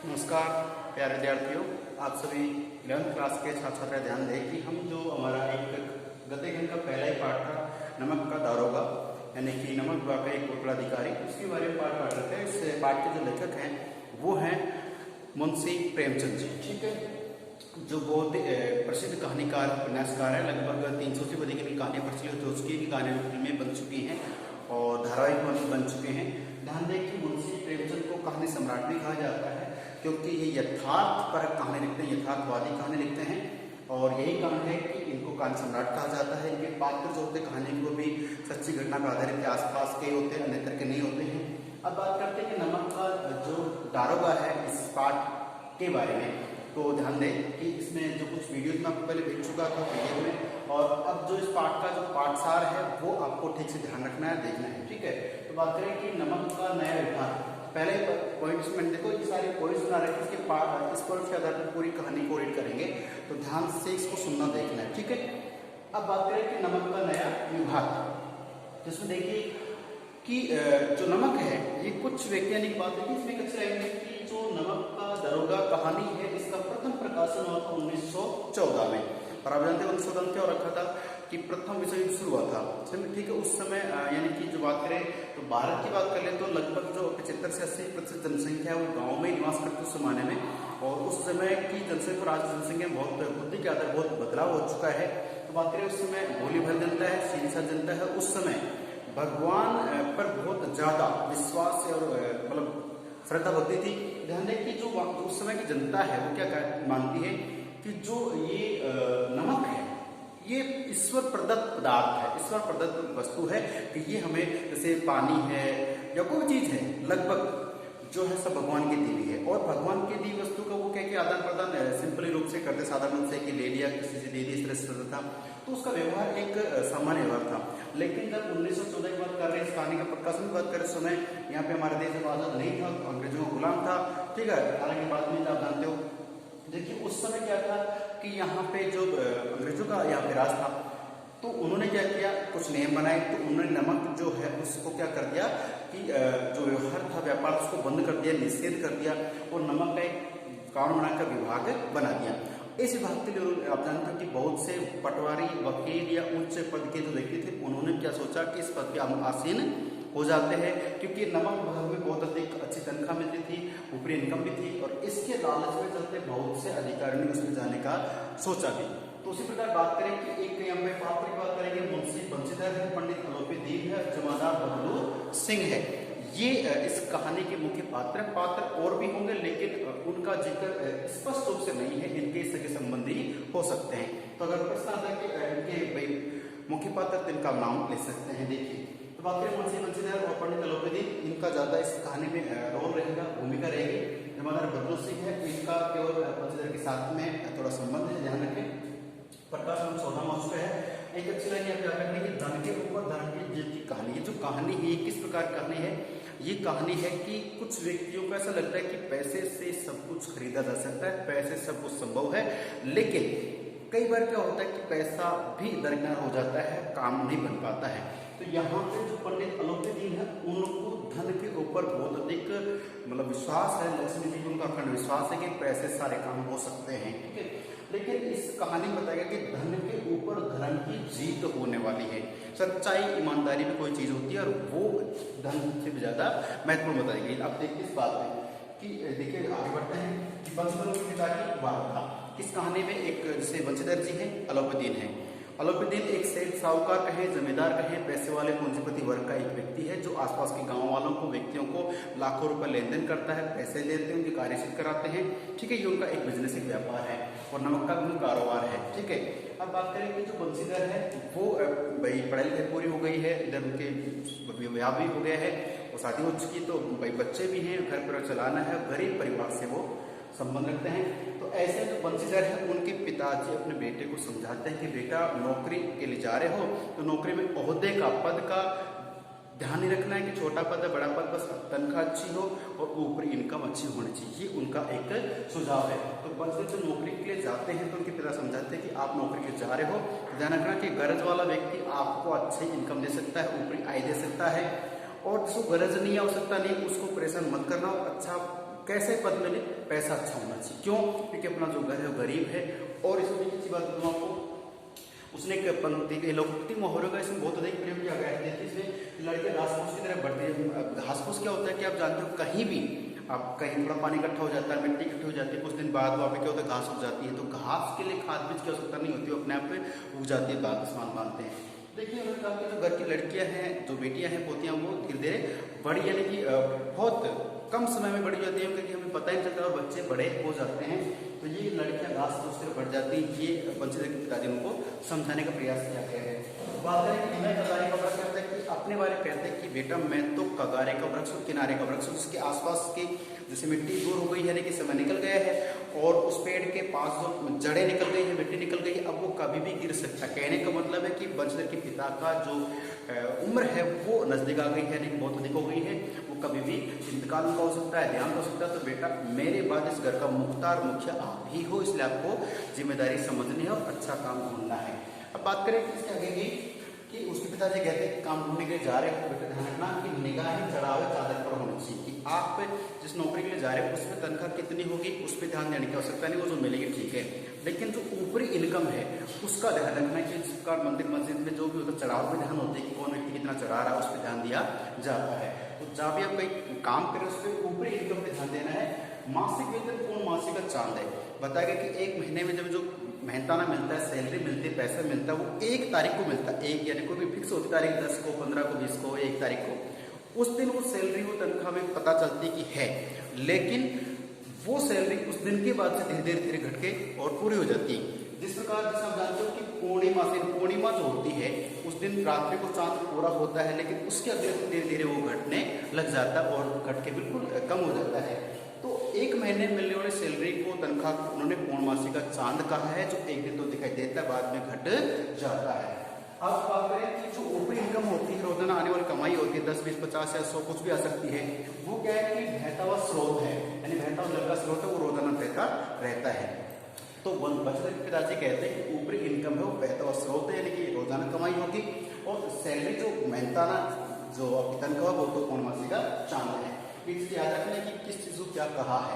नमस्कार प्यारे विद्यार्थियों, आप सभी 11th क्लास के छात्र छात्रा ध्यान दें कि हम जो हमारा एक गद्य गण का पहला ही पाठ था नमक का दारोगा यानी कि नमक विभाग का एक उत्तराधिकारी, उसके बारे में पाठ पढ़ रहे थे। इस पाठ के जो लेखक हैं वो हैं मुंशी प्रेमचंद जी। ठीक है, जो बहुत प्रसिद्ध कहानीकार उपन्यासकार है। लगभग 300 से अधिक की कहानियां प्रचलित हो चुकी है, कहानियां फिल्में बन चुकी हैं और धारावाहिक बन चुके हैं। ध्यान दें कि मुंशी प्रेमचंद को कहानी सम्राट भी कहा जाता है क्योंकि ये यथार्थ पर कहानी लिखते हैं, यथार्थवादी कहानी लिखते हैं और यही कारण है कि इनको कहानी सम्राट कहा जाता है। इनके पात्र जो होते हैं कहानी को भी सच्ची घटना पर आधारित के आसपास के होते हैं, अन्यत्र के नहीं होते हैं। अब बात करते हैं कि नमक का जो दारोगा है इस पाठ के बारे में, तो ध्यान दें कि इसमें जो कुछ वीडियो मैं आपको पहले भेज चुका था वीडियो में, और अब जो इस पाठ का जो पाठसार है वो आपको ठीक से ध्यान रखना है, देखना है। ठीक है, तो बात करें कि नमक का नया विभाग, पहले पॉइंट्स में देखो ये सारे पॉइंट्स बना रहे हैं, इसके इस पॉइंट के आधार पर पूरी कहानी को रीड करेंगे, तो ध्यान से इसको सुनना देखना है। ठीक है, अब बात करें कि नमक का नया विभाग, जिसमें देखिए कि जो नमक है ये कुछ वैज्ञानिक बात है कि इसमें कच्चे रहेंगे कि जो नमक का दारोगा कहानी है इसका प्रथम प्रकाशन हुआ था 1914 में, और आप जानते हैं 1914 क्या रखा था कि प्रथम विश्व युद्ध शुरू हुआ था। ठीक है, उस समय यानी कि जो बात करें तो भारत की बात कर ले तो लगभग जो 75 से 80% जनसंख्या है वो गाँव में निवास करती उस जमाने में, और उस समय की जनसंख्या और आज जनसंख्या में बहुत बुद्धि के आधार बहुत बदलाव हो चुका है। तो बात करें उस समय भोली भाली जनता है, सीधी सादी जनता है, उस समय भगवान पर बहुत ज्यादा विश्वास और मतलब श्रद्धा भक्ति थी। ध्यान दें कि जो उस समय की जनता है वो क्या मानती है कि जो ये नमक है ये ईश्वर प्रदत्त पदार्थ है, ईश्वर प्रदत्त वस्तु है कि ये हमें जैसे पानी है या कोई चीज है लगभग जो है सब भगवान की दी हुई है, और भगवान की दी वस्तु का वो क्या कि आदान प्रदान सिंपली रूप से करते, साधारण रूप से कि ले लिया किसी से दे दी, इस तरह से था, तो उसका व्यवहार एक सामान्य व्यवहार था। लेकिन जब 1914 की बात कर रहे हैं, इस कहानी का प्रकाशन की बात करें, उस समय यहाँ पे हमारे देश में आजाद नहीं था, अंग्रेजों का गुलाम था। ठीक है, हालांकि बात में आप जानते हो, देखिए उस समय क्या था कि यहाँ पे जो अंग्रेजों का यहाँ पे राज था, तो उन्होंने क्या किया, कुछ नियम बनाए, तो उन्होंने नमक जो है उसको क्या कर दिया कि जो व्यवहार था व्यापार उसको बंद कर दिया, निषेध कर दिया, और नमक का एक कानून बनाकर विभाग बना दिया। इस विभाग के लिए आप जानते हो कि बहुत से पटवारी, वकील या उच्च पद के जो व्यक्ति थे उन्होंने क्या सोचा कि इस पद पे आसीन हो जाते हैं, क्योंकि नमक विभाग में बहुत अधिक अच्छी तनख्वाह मिलती थी, ऊपरी इनकम भी थी, और इसके लालच में चलते बहुत से अधिकारियों ने उसमें जाने का सोचा भी। तो उसी प्रकार बात करें कि एक यहाँ पे पात्र की बात करेंगे, मुंशी बंशीधर है, पंडित अलोपीदीप है, जमादार बबलू सिंह है, ये इस कहानी के मुख्य पात्र और भी होंगे लेकिन उनका जिक्र स्पष्ट रूप से नहीं है, इनके सगे संबंधी हो सकते हैं। तो अगर प्रश्न आता है कि इनके मुख्य पात्र तो इनका नाम ले सकते हैं। देखिए तो बात करें मुंशी बंशीधर और पंडित अलोपीदीप, इनका ज्यादा इस कहानी में रोल रहेगा, भूमिका रहेगी। जमादार बबलू सिंह है, इनका केवल बंशीधर के साथ में थोड़ा संबंध है, ध्यान रखें। प्रकाशन 14 मार्च पे है। एक अच्छी लाइन यहाँ पे करने की, धन के ऊपर धन की जीत की कहानी। ये जो कहानी है किस प्रकार की कहानी है, ये कहानी है कि कुछ व्यक्तियों को ऐसा लगता है कि पैसे से सब कुछ खरीदा जा सकता है, पैसे से सब कुछ संभव है, लेकिन कई बार क्या होता है कि पैसा भी दरकिनार हो जाता है, काम नहीं बन पाता है। तो यहाँ पे जो पंडित अलोपीदीप है उनको धन के ऊपर बहुत अधिक मतलब विश्वास है, लक्ष्मी जी को उनका अखंड विश्वास है कि पैसे सारे काम हो सकते हैं। ठीक है, लेकिन इस कहानी में बताया गया कि धन के ऊपर धर्म की जीत होने वाली है, सच्चाई ईमानदारी में कोई चीज होती है और वो धन से भी ज्यादा महत्वपूर्ण बताई गई। अब देखिए इस बात में कि देखिए आगे बढ़ते हैं कि बंशीधर के पिता की वार्ता। इस कहानी में एक जैसे बंशीधर जी हैं, अलोपीदीप हैं। अलोपीदीप एक सेठ साहूकार कहें, जमींदार कहें, पैसे वाले पूंजीपति वर्ग का एक व्यक्ति है जो आसपास के गांव वालों को, व्यक्तियों को लाखों रुपए लेन देन करता है, पैसे लेते हैं, उनकी कार्यसिद्ध कराते हैं। ठीक है, ये उनका एक बिजनेस, एक व्यापार है और नमक का भी कारोबार है। ठीक है, अब बात करें कि जो बंशीधर है वो भाई पढ़ाई लिखाई पूरी हो गई है, इधर उनके विवाह भी हो गया है और शादी हो चुकी, तो भाई बच्चे भी हैं, घर पर चलाना है, गरीब परिवार से वो संबंध रखते हैं। तो ऐसे जो बंशीधर है उनके पिताजी अपने बेटे को समझाते हैं कि बेटा नौकरी के लिए जा रहे हो तो नौकरी में ओहदे का, पद का ध्यान नहीं रखना है कि छोटा पद है बड़ा पद, बस तनख्वाह अच्छी हो और ऊपरी इनकम अच्छी होनी चाहिए, ये उनका एक सुझाव है। तो बंशीधर जो नौकरी के लिए जाते हैं तो उनके पिता समझाते हैं कि आप नौकरी के लिए जा रहे हो, ध्यान रखना कि गरज वाला व्यक्ति आपको अच्छी इनकम दे सकता है, ऊपरी आय दे सकता है, और जिसको गरज नहीं है, आवश्यकता नहीं, उसको परेशान मत करना, अच्छा कैसे पद मिले? पैसा अच्छा होना चाहिए। क्यों? क्योंकि अपना जो घर है वो गरीब है। और इसमें एक अच्छी बात बताऊँ आपको, उसने एक पंक्ति के लोकोक्ति मोहरों का इसमें बहुत अधिक प्रयोग किया गया है। देखिए इसमें लड़के घास फूस की तरह बढ़ती है। घास फूस क्या होता है कि आप जानते हो, कहीं भी आप कहीं थोड़ा पानी इकट्ठा हो जाता है, मिट्टी इकट्ठी हो जाती है, कुछ दिन बाद वहाँ पे क्या होता है, घास उग जाती है। तो घास के लिए खाद बीज की आवश्यकता नहीं होती, वो अपने आप में उग जाती है, आसमान बांधते हैं। देखिए उन्होंने कहा कि जो घर की लड़कियां हैं, जो बेटियां हैं, पोतियां, वो धीरे धीरे बड़ी, यानी कि बहुत कम समय में बड़ी जाती हैं, क्योंकि हमें पता ही नहीं चलता और बच्चे बड़े हो जाते हैं। तो ये लड़कियां घास फूस से बढ़ जाती हैं। ये पंचदेव के पिताजी उनको समझाने का प्रयास किया गया है। बात करें कि मैं कगारे का वृक्ष कहते हैं कि अपने बारे में कहते हैं कि बेटा मैं तो कगारे का वृक्ष और किनारे का वृक्ष, उसके आसपास की जैसे मिट्टी दूर हो गई है, यानी कि समय निकल गया है, और उस पेड़ के पास जो जड़ें निकल गई है, मिट्टी निकल गई है, अब वो कभी भी गिर सकता है। कहने का मतलब है कि वंशधर के पिता का जो उम्र है वो नजदीक आ गई है, यानी बहुत अधिक हो गई है, वो कभी भी इंतकाल हो सकता है, देहांत हो सकता है। तो बेटा मेरे बाद इस घर का मुख्तार मुखिया आप ही हो, इसलिए आपको जिम्मेदारी समझनी है और अच्छा काम ढूंढना है। अब बात करें इसके आगे की कि उसके पिताजी कहते हैं काम ढूंढने के लिए जा रहे हैं, बेटा ध्यान रखना कि निगाहें चढ़ावे चादर पर होनी चाहिए। कि आप जिस नौकरी के लिए जा रहे हैं उसमें तनख्वाह कितनी होगी उस पर ध्यान देने की आवश्यकता नहीं, वो जो मिलेगी ठीक है, लेकिन जो ऊपरी इनकम है उसका ध्यान रखना है। कि जिसका मंदिर मस्जिद में जो भी होता है चढ़ाव पे ध्यान होता है कि कौन व्यक्ति कितना चढ़ा रहा है, उस पर ध्यान दिया जाता है। तो जहाँ भी आप कोई काम करें उस पर ऊपरी इनकम पे ध्यान देना है। मासिक वेतन कौन मासिक का चांद है, बताया गया कि एक महीने में जब जो मेहनताना मिलता है, सैलरी मिलती है, पैसा मिलता है, वो 1 तारीख को मिलता है। एक यानी कोई भी फिक्स होती तारीख 10 को, 15 को, 20 को, 1 तारीख को, उस दिन वो सैलरी, वो तनख्वाह में पता चलती कि है। लेकिन वो सैलरी उस दिन के बाद से धीरे धीरे घट के और पूरी हो जाती है। जिस प्रकार जैसे आप जानते हो कि पूर्णिमा से, पूर्णिमा जो होती है उस दिन रात्रि को चांद पूरा होता है, लेकिन उसके अगले दिन धीरे धीरे वो घटने लग जाता है और घट के बिल्कुल कम हो जाता है। तो एक महीने में मिलने वाली सैलरी को, तनख्वाह को उन्होंने पूर्णमासी का चांद कहा है, जो एक दिन तो दिखाई देता है, बाद में घट जाता है। अब बात करें कि जो ऊपरी इनकम होती है, रोजाना आने वाली कमाई होती है, 10, 20, 50 या 100 कुछ भी आ सकती है, वो क्या है कि बहता हुआ स्रोत है, यानी बहता हुआ जल का स्रोत है, वो रोजाना बहता रहता है। तो वंशधर के पिताजी कहते हैं कि ऊपरी इनकम है वो बहता हुआ स्रोत है, यानी कि रोजाना कमाई होगी, और सैलरी जो मेहनताना जो आपकी तनख्वाह वो तो पूर्णमासी का चांद है। इसलिए याद रखना कि किस चीज को क्या कहा है।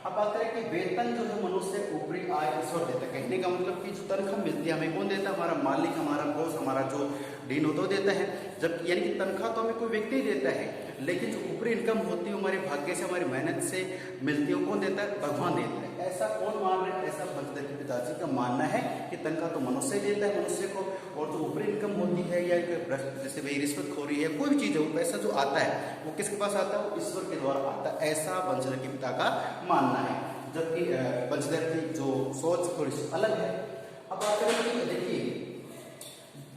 अब बात करें कि वेतन जो है मनुष्य ऊपरी आय ईश्वर देता है। कहने का मतलब कि जो तनख्वाह मिलती है हमें कौन देता है? हमारा मालिक, हमारा बॉस, हमारा जो डीन होता है देता है। जब यानी कि तनख्वाह तो हमें कोई व्यक्ति ही देता है, लेकिन जो ऊपरी इनकम होती है हमारे भाग्य से, हमारी मेहनत से मिलती है, वो कौन देता है? भगवान देता है। ऐसा कौन मान रहा है? ऐसा वंशधर के पिताजी का मानना है कि तनख्वाह तो मनुष्य देता है मनुष्य को, और जो ऊपरी इनकम होती है या जैसे भाई रिश्वतखोरी है, कोई भी चीज है, वो पैसा जो आता है वो किसके पास आता है? वो ईश्वर के द्वारा आता है। ऐसा वंशधर के पिता का मानना है, जबकि वंशधर की जो सोच थोड़ी सी अलग है। अब बात करें कि देखिए,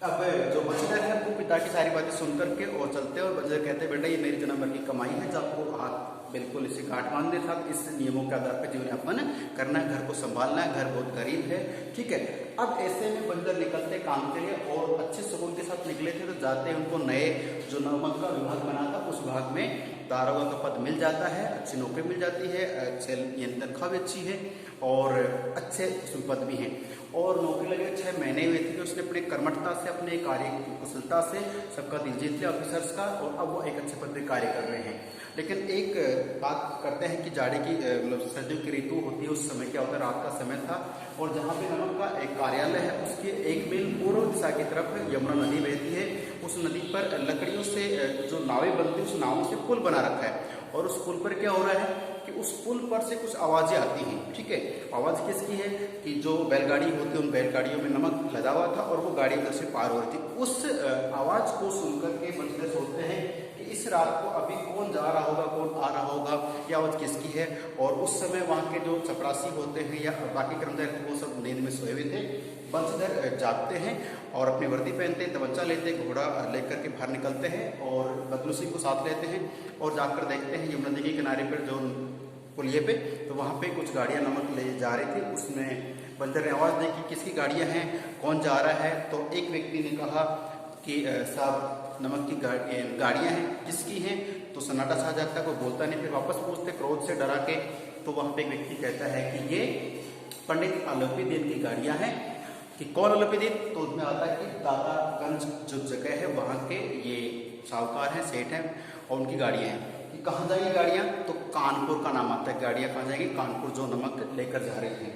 अब जो वंशधर है वो पिता की सारी बातें सुन करके और चलते हैं, और वंशधर कहते हैं बेटा ये मेरी जन्म भर की कमाई है, जो आपको हाथ बिल्कुल इसे गांठ बांधने था, इस नियमों के आधार पर जीवन यापन करना है, घर को संभालना है, घर बहुत गरीब है, ठीक है। अब ऐसे में वंशधर निकलते काम के लिए, और अच्छे सुकून के साथ निकले थे, तो जाते उनको नए जो नमक का विभाग बना था उस विभाग में दारोगा का पद मिल जाता है, अच्छी नौकरी मिल जाती है, अच्छे तनख्वाह भी अच्छी है और अच्छे पद भी हैं। और नौकरी लगे 6 महीने हुए थे कि उसने अपने कर्मठता से, अपने कार्य कुशलता से सबका दिल जीत लिया ऑफिसर्स का, और अब वो एक अच्छे पद पर कार्य कर रहे हैं। लेकिन एक बात करते हैं कि जाड़े की मतलब सर्दियों की ऋतु होती है, उस समय क्या होता है, रात का समय था, और जहाँ पे नमक का एक कार्यालय है उसके 1 मील पूर्व दिशा की तरफ यमुना नदी बहती है। उस नदी पर लकड़ियों से जो नावें बनती है, उस नावों से पुल बना रखा है, और उस पुल पर क्या हो रहा है कि उस पुल पर से कुछ आवाजें आती हैं, ठीक है। आवाज किसकी है? कि जो बैलगाड़ी होती है उन बैलगाड़ियों में नमक लदा हुआ था और वो गाड़ी इधर से पार हो रही थी। उस आवाज को सुनकर के वंशधर सोचते हैं कि इस रात को अभी कौन जा रहा होगा, कौन आ रहा होगा, ये आवाज किसकी है। और उस समय वहाँ के जो चपरासी होते हैं या बाकी कर्मचारी वो सब नींद में सोए हुए थे। वंशधर जागते हैं और अपनी वर्दी पहनते हैं, तवज्जा लेते हैं, घोड़ा लेकर के बाहर निकलते हैं और बदलू सिंह को साथ लेते हैं, और जाकर देखते हैं यमुना नदी के किनारे पर जो पुलिये पे, तो वहाँ पे कुछ गाड़ियाँ नमक ले जा रही थी। उसमें वंशधर ने आवाज़ दी कि किसकी गाड़ियाँ हैं, कौन जा रहा है। तो एक व्यक्ति ने कहा कि साहब नमक की गाड़ियाँ हैं, किसकी हैं? तो सन्नाटा छा जाता है, कोई बोलता नहीं। फिर वापस पूछते क्रोध से डरा के, तो वहाँ पे एक व्यक्ति कहता है कि ये पंडित आलोपीदीन की गाड़ियाँ हैं। कि कौन आलोपीदीन? तो उसमें आता है कि दातागंज जो जगह है वहाँ के ये साहूकार हैं, सेठ हैं, और उनकी गाड़ियाँ हैं। कि कहाँ जाएगी गाड़ियाँ, तो कानपुर का नाम आता है, गाड़ियाँ कहाँ जाएगी, कानपुर, जो नमक लेकर जा रहे थे।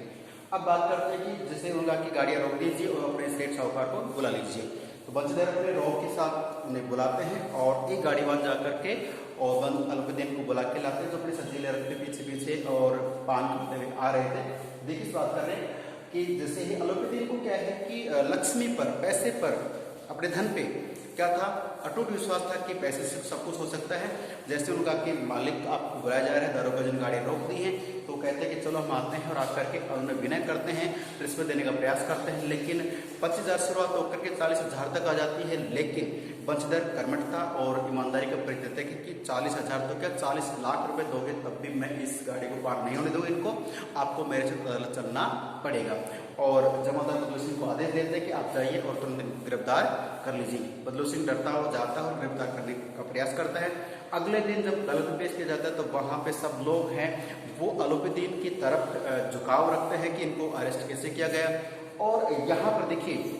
अब बात करते हैं कि जैसे उनका कि गाड़ियाँ रोक दीजिए और अपने सेठ साहूकार को बुला लीजिए। तो बंशीधर अपने रोक के साथ उन्हें बुलाते हैं और एक गाड़ी बाद जा करके और अलोपीदीन को बुला के लाते हैं, जो अपने सजीले रखते पीछे पीछे और पान करते हुए आ रहे थे। देखिए इस बात कर रहे हैं कि जैसे ही अलोपीदीन को क्या है कि लक्ष्मी पर, पैसे पर, अपने धन पे क्या था, अटूट विश्वास था कि पैसे से सब कुछ हो सकता है। जैसे उनका कि मालिक आपको बुलाया जा रहा है, दारोगा जिन गाड़ी रोक दी है, तो कहते हैं कि चलो हम आते हैं और आकर के उन्हें विनय करते हैं, रिश्वत देने का प्रयास करते हैं। लेकिन 25,000 शुरुआत होकर के 40,000 तक आ जाती है। लेकिन बंशीधर कर्मठता और ईमानदारी का परिचय देते हैं कि 40,000 तो क्या 40 लाख रुपए दोगे तब भी मैं इस गाड़ी को पार नहीं होने दूंगा, इनको आपको मेरे से अदालत चलना पड़ेगा। और जमादार बदलू सिंह को आदेश देते हैं कि आप जाइए और तुरंत गिरफ्तार कर लीजिए। बदलू सिंह डरता हो जाता है और गिरफ्तार करने का प्रयास करता है। अगले दिन जब अदालत में पेश किया जाता है तो वहां पे सब लोग हैं वो अलोपीदीन की तरफ झुकाव रखते हैं कि इनको अरेस्ट कैसे किया गया। और यहाँ पर देखिए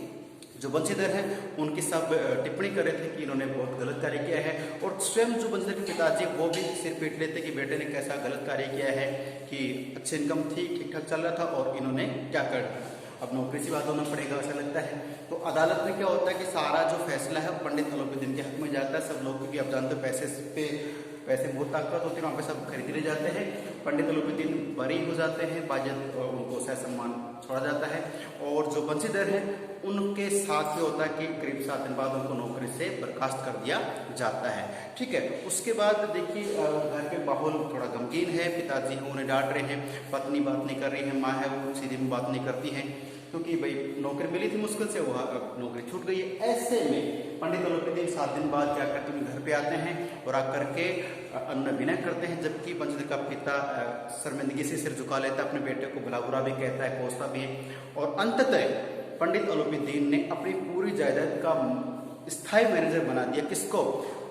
जो बंशीधर हैं उनकी सब टिप्पणी कर रहे थे कि इन्होंने बहुत गलत कार्य किया है। और स्वयं जो बंशीधर के पिताजी वो भी सिर पीट लेते कि बेटे ने कैसा गलत कार्य किया है कि अच्छी इनकम थी, ठीक ठाक चल रहा था और इन्होंने क्या कर दिया, अब नौकरी से बात होना पड़ेगा ऐसा लगता है। तो अदालत में क्या होता है कि सारा जो फैसला है पंडित अलोपीदीन के हक में जाता है। सब लोग, क्योंकि आप जानते हो पैसे बहुत ताकत होती है, वहाँ पे सब खरीद ले जाते हैं। पंडित अलोपीदीन बरी हो जाते हैं, बाजत उनको सह सम्मान छोड़ा जाता है। और जो बंशीधर है उनके साथ ये होता है कि करीब 7 दिन बाद उनको नौकरी से बर्खास्त कर दिया जाता है। ठीक है, उसके बाद देखिए घर के माहौल थोड़ा गमगीन है। पिताजी उन्हें डांट रहे हैं, पत्नी बात नहीं कर रही है, माँ है वो सीधी में बात नहीं करती है, क्योंकि भाई नौकरी मिली थी मुश्किल से, वह नौकरी छूट गई है। ऐसे में पंडित अलोपीदीन 7 दिन बाद क्या करते हैं, घर पे आते हैं और आकर के अन्न विनय करते हैं। जबकि बंशीधर का पिता शर्मिंदगी से सिर झुका लेता है, अपने बेटे को भला बुरा भी कहता है, कोसता भी है। और अंततः पंडित अलोपीदीन ने अपनी पूरी जायदाद का स्थायी मैनेजर बना दिया, किसको,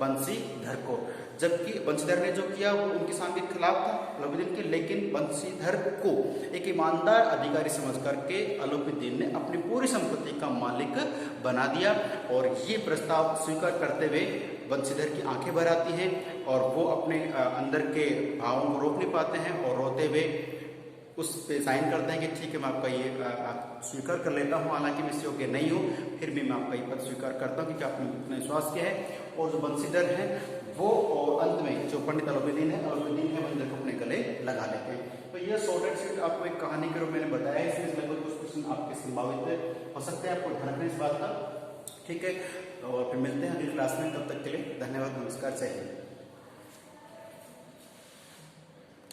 बंशीधर को। जबकि बंशीधर ने जो किया वो उनके सामने खिलाफ था अलोपीदीन के, लेकिन बंशीधर को एक ईमानदार अधिकारी समझ करके अलोपीदीन ने अपनी पूरी संपत्ति का मालिक बना दिया। और ये प्रस्ताव स्वीकार करते हुए बंशीधर की आंखें भर आती हैं और वो अपने अंदर के भावों को रोक नहीं पाते हैं और रोते हुए उस पे साइन करते हैं कि ठीक है मैं आपका ये स्वीकार कर लेता हूँ, हालांकि मैं इस योग्य नहीं हूँ, फिर भी मैं आपका ये पद स्वीकार करता हूँ क्योंकि आपने इतना विश्वास किया है। और जो बंशीधर है वो अंत में जो पंडित अलोपीदीन है बंशीधर को अपने गले लगा लेते हैं। तो ये शॉर्ट एंड स्वीट आपको एक कहानी के रूप में मैंने बताया, इसमें लगभग कुछ क्वेश्चन आपके संभावित हो सकते हैं, आपको ध्यान रखना इस बात का। ठीक है, और फिर मिलते हैं अगली क्लास में, तब तक के लिए धन्यवाद, नमस्कार, जय हिंद।